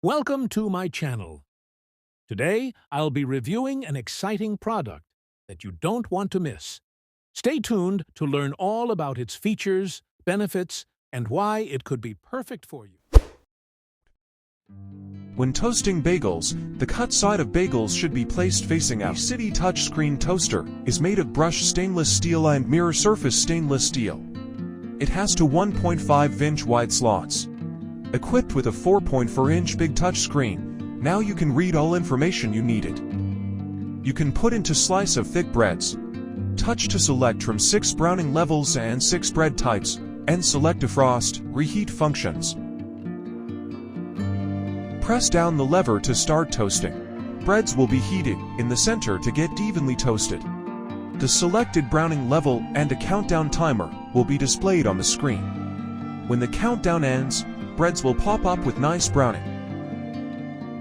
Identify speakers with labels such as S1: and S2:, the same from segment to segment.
S1: Welcome to my channel. Today, I'll be reviewing an exciting product that you don't want to miss. Stay tuned to learn all about its features, benefits, and why it could be perfect for you.
S2: When toasting bagels, the cut side of bagels should be placed facing out. Mecity touchscreen toaster is made of brushed stainless steel and mirror surface stainless steel. It has two 1.5-inch wide slots. Equipped with a 4.4-inch big touchscreen, now you can read all information you needed. You can put into slice of thick breads. Touch to select from 6 browning levels and 6 bread types, and select defrost, reheat functions. Press down the lever to start toasting. Breads will be heated in the center to get evenly toasted. The selected browning level and a countdown timer will be displayed on the screen. When the countdown ends, breads will pop up with nice browning.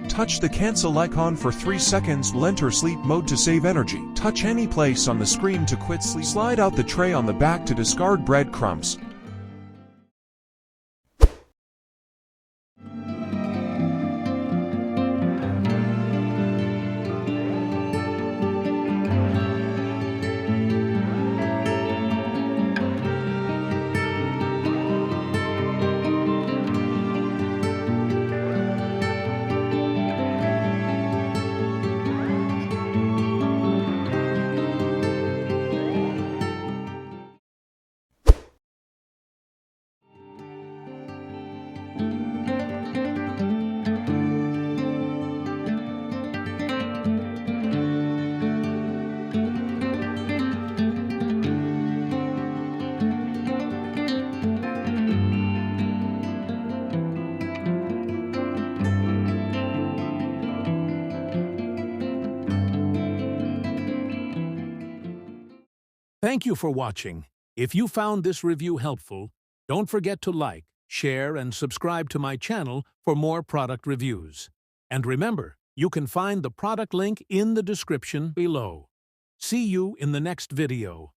S2: Touch the cancel icon for 3 seconds will enter sleep mode to save energy. Touch any place on the screen to quit sleep. Slide out the tray on the back to discard breadcrumbs.
S1: Thank you for watching. If you found this review helpful, don't forget to like, share, and subscribe to my channel for more product reviews. And remember, you can find the product link in the description below. See you in the next video.